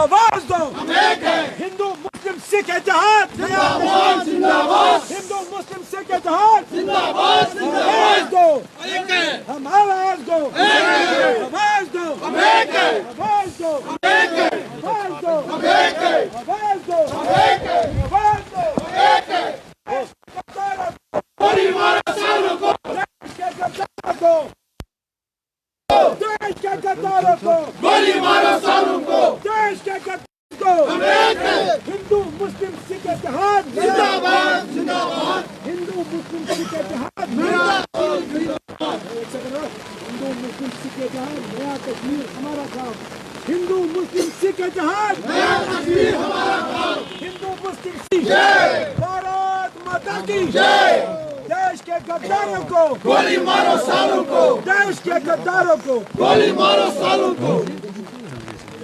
आवाज दो, हिंदू मुस्लिम सिख इत्तेहाद जिंदाबाद जिंदाबाद, हिंदू मुस्लिम सिख इत्तेहाद जिंदाबाद जिंदाबाद दो, हम आवाज दो, आवाज दो, आवाज दो, आवाज दो, आवाज दो, आवाज दो, गोली मारो सालों को, देश के गद्दारों को, देश के गद्दारों को, गोली मारो सालों को, देश के गद्दारों को, हिंदू मुस्लिम सिख इत्तेहाद जिंदाबाद जिंदाबाद, हिंदू मुस्लिम सिख इत्तेहाद जिंदाबाद जिंदाबाद, हिंदू मुस्लिम सिख इत्तेहाद, नया कश्मीर हमारा काम, हिंदू मुस्लिम सिख इत्तेहाद, नया कश्मीर हमारा काम, हिंदू मुस्लिम सिख जय, भारत माता की जय, देश के गद्दारों को गोली मारो सालों को, देश के गद्दारों को गोली मारो सालों को,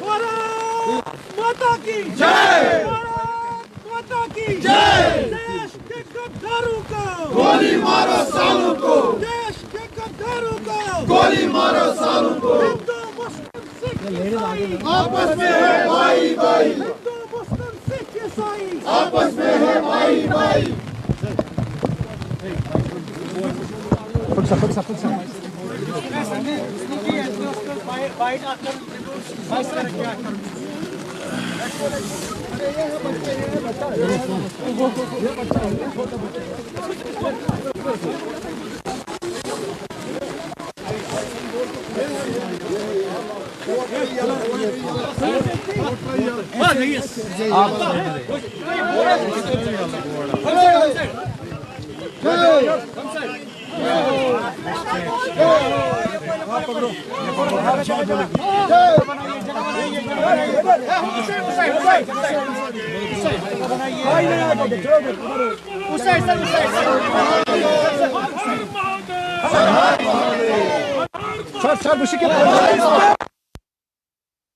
भारत माता की जय, भारत माता की जय, देश के गद्दारों को गोली मारो सालों को, देश के गद्दारों को गोली मारो सालों को, हिंदू मुस्लिम सिख ईसाई आपस में है भाई भाई, हिंदू मुस्लिम सिख ईसाई आपस में है भाई भाई,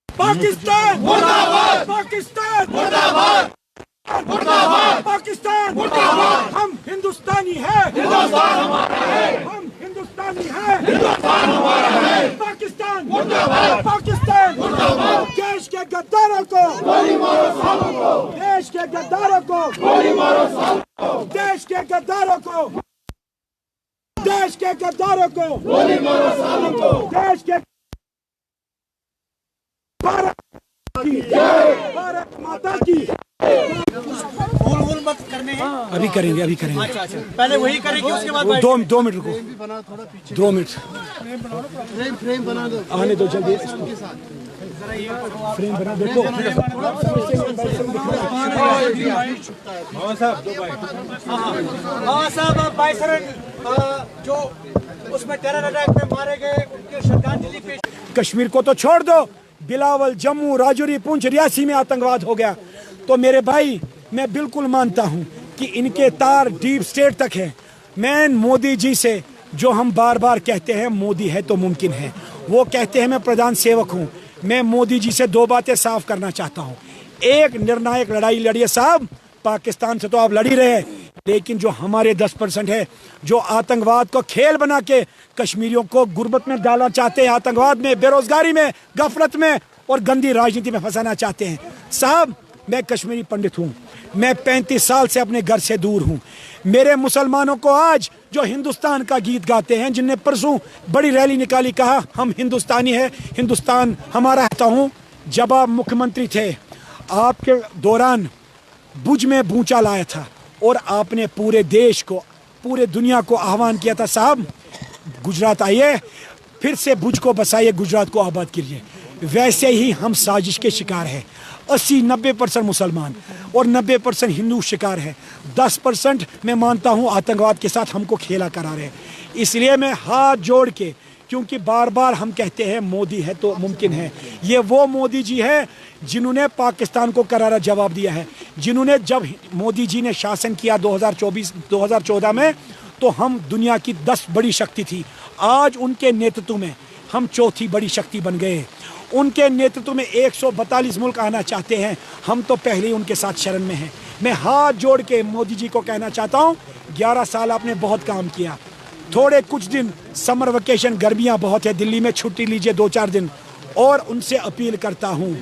पाकिस्तान मुर्दाबाद, पाकिस्तान मुर्दाबाद, मुर्दाबाद पाकिस्तान मुर्दाबाद, हम हिंदुस्तानी हैं, हिंदुस्तान हमारा है, हम हिंदुस्तानी हैं, हिंदुस्तान हमारा है, पाकिस्तान मुर्दाबाद, पाकिस्तान मुर्दाबाद, देश के गद्दारों को गोली मारो सालों को, देश के गद्दारों को गोली मारो सालों को, देश के गद्दारों को, देश के गद्दारों को गोली मारो सालों को, देश के भारत की जय, भारत माता की मत करने हैं, अभी करेंगे, अभी करेंगे। अच्छा, पहले वही करेंगे, उसके बाद दो मिनट रुको, 2 मिनट फ्रेम बना दो, आने दो जल्दी, फ्रेम बना दो। साहब बाइसरन जो उसमें टेरर अटैक में मारे गए उनके श्रद्धांजलि पेश। कश्मीर को तो छोड़ दो, बिलावल, जम्मू, राजौरी, पुंछ, रियासी में आतंकवाद हो गया, तो मेरे भाई मैं बिल्कुल मानता हूं कि इनके तार डीप स्टेट तक है। मैं मोदी जी से, जो हम बार बार कहते हैं मोदी है तो मुमकिन है, वो कहते हैं मैं प्रधान सेवक हूं, मैं मोदी जी से 2 बातें साफ करना चाहता हूं। एक, निर्णायक लड़ाई लड़िए साहब, पाकिस्तान से तो आप लड़ ही रहे हैं, लेकिन जो हमारे 10% है, जो आतंकवाद को खेल बना के कश्मीरियों को गुर्बत में डालना चाहते हैं, आतंकवाद में, बेरोजगारी में, गफलत में और गंदी राजनीति में फंसाना चाहते हैं। साहब मैं कश्मीरी पंडित हूँ, मैं 35 साल से अपने घर से दूर हूँ। मेरे मुसलमानों को आज जो हिंदुस्तान का गीत गाते हैं, जिनने परसों बड़ी रैली निकाली, कहा हम हिंदुस्तानी है, हिंदुस्तान हमारा रहता हूँ। जब आप मुख्यमंत्री थे, आपके दौरान भुज में भूचाल आया था और आपने पूरे देश को, पूरे दुनिया को आह्वान किया था, साहब गुजरात आइए, फिर से भुज को बसाइए, गुजरात को आबाद करिए। वैसे ही हम साजिश के शिकार हैं। 80-90% मुसलमान और 90% हिंदू शिकार है। 10% मैं मानता हूँ आतंकवाद के साथ हमको खेला करा रहे हैं। इसलिए मैं हाथ जोड़ के, क्योंकि बार बार हम कहते हैं मोदी है तो मुमकिन है, ये वो मोदी जी है जिन्होंने पाकिस्तान को करारा जवाब दिया है, जिन्होंने, जब मोदी जी ने शासन किया 2014 में, तो हम दुनिया की 10 बड़ी शक्ति थी। आज उनके नेतृत्व में हम 4थी बड़ी शक्ति बन गए। उनके नेतृत्व में 142 मुल्क आना चाहते हैं, हम तो पहले ही उनके साथ शरण में हैं। मैं हाथ जोड़ के मोदी जी को कहना चाहता हूँ, 11 साल आपने बहुत काम किया, थोड़े कुछ दिन समर वेकेशन, गर्मियाँ बहुत है, दिल्ली में छुट्टी लीजिए 2-4 दिन। और उनसे अपील करता हूँ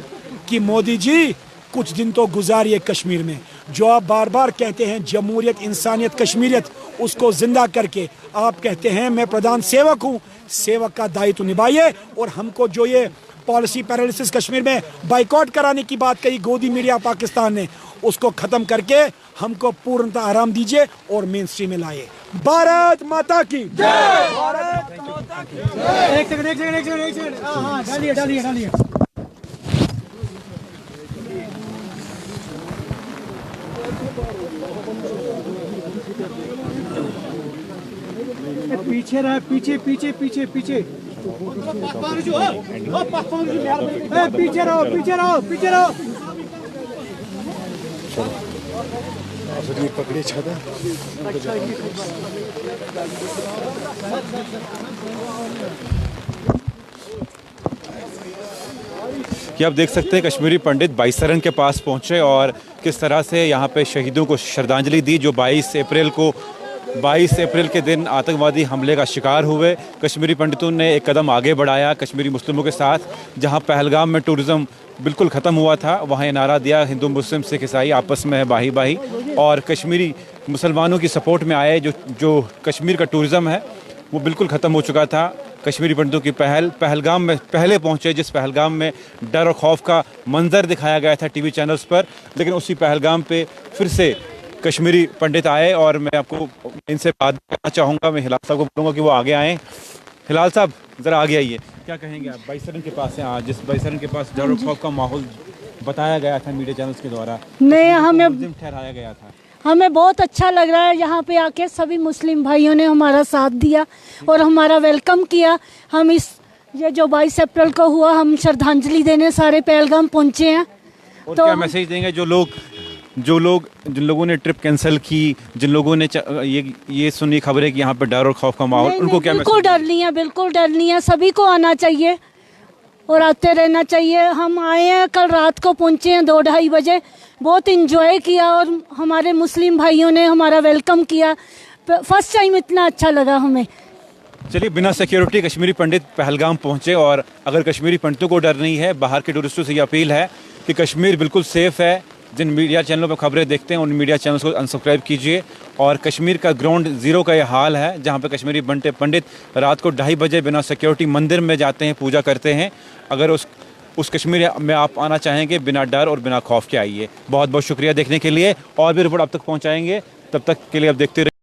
कि मोदी जी कुछ दिन तो गुजारिए कश्मीर में। जो आप बार बार कहते हैं जमहूरियत, इंसानियत, कश्मीरियत, उसको जिंदा करके आप कहते हैं मैं प्रधान सेवक हूँ। सेवक का दायित्व निभाइए और हमको जो ये पॉलिसी पैरालिसिस कश्मीर में बाइकआउट कराने की बात कही गोदी मीडिया पाकिस्तान ने, उसको खत्म करके हमको पूर्णतः आराम दीजिए और मेन स्ट्रीम में लाइए। भारत माता की जय। भारत माता की जय। एक सेकंड हाँ डालिए। पीछे रहे, पीछे रहो। पकड़े छाता। कि आप देख सकते हैं कश्मीरी पंडित बाईसरन के पास पहुंचे और किस तरह से यहाँ पे शहीदों को श्रद्धांजलि दी जो 22 अप्रैल के दिन आतंकवादी हमले का शिकार हुए। कश्मीरी पंडितों ने एक कदम आगे बढ़ाया कश्मीरी मुस्लिमों के साथ। जहाँ पहलगाम में टूरिज़्म बिल्कुल ख़त्म हुआ था, वहाँ ये नारा दिया हिंदू मुस्लिम सिख ईसाई आपस में है भाई भाई, और कश्मीरी मुसलमानों की सपोर्ट में आए। जो कश्मीर का टूरिज़्म है वो बिल्कुल ख़त्म हो चुका था। कश्मीरी पंडितों की पहलगाम में पहले पहुंचे, जिस पहलगाम में डर और खौफ का मंजर दिखाया गया था टीवी चैनल्स पर, लेकिन उसी पहलगाम पे फिर से कश्मीरी पंडित आए। और मैं आपको इनसे बात करना चाहूँगा। मैं हिलाल साहब को बोलूँगा कि वो आगे आएँ। हिलाल साहब ज़रा आगे आइए, क्या कहेंगे आप? बाईसरन के पास हैं आज, जिस बाईसरन के पास डर और खौफ का माहौल बताया गया था मीडिया चैनल्स के द्वारा, हमें ठहराया गया था। हमें बहुत अच्छा लग रहा है यहाँ पे आके। सभी मुस्लिम भाइयों ने हमारा साथ दिया और हमारा वेलकम किया। हम ये जो 22 अप्रैल को हुआ, हम श्रद्धांजलि देने सारे पहलगाम पहुँचे हैं। और तो क्या मैसेज देंगे जिन लोगों ने ट्रिप कैंसिल की, जिन लोगों ने ये सुनी खबरें कि यहाँ पे डर और खौफ का माहौल, उनको क्या? बिल्कुल डर नहीं है, सभी को आना चाहिए और आते रहना चाहिए। हम आए हैं, कल रात को पहुँचे हैं 2-2:30 बजे। बहुत इंजॉय किया और हमारे मुस्लिम भाइयों ने हमारा वेलकम किया। फर्स्ट टाइम इतना अच्छा लगा हमें। चलिए, बिना सिक्योरिटी कश्मीरी पंडित पहलगाम पहुंचे। और अगर कश्मीरी पंडितों को डर नहीं है, बाहर के टूरिस्टों से ये अपील है कि कश्मीर बिल्कुल सेफ़ है। जिन मीडिया चैनलों पर खबरें देखते हैं उन मीडिया चैनल्स को अनसब्सक्राइब कीजिए। और कश्मीर का ग्राउंड ज़ीरो का ये हाल है, जहाँ पे कश्मीरी पंडित रात को 2:30 बजे बिना सिक्योरिटी मंदिर में जाते हैं, पूजा करते हैं। अगर उस कश्मीर में आप आना चाहेंगे बिना डर और बिना खौफ के आइए। बहुत बहुत शुक्रिया देखने के लिए। और भी रिपोर्ट आप तक पहुँचाएंगे, तब तक के लिए आप देखते रहिए।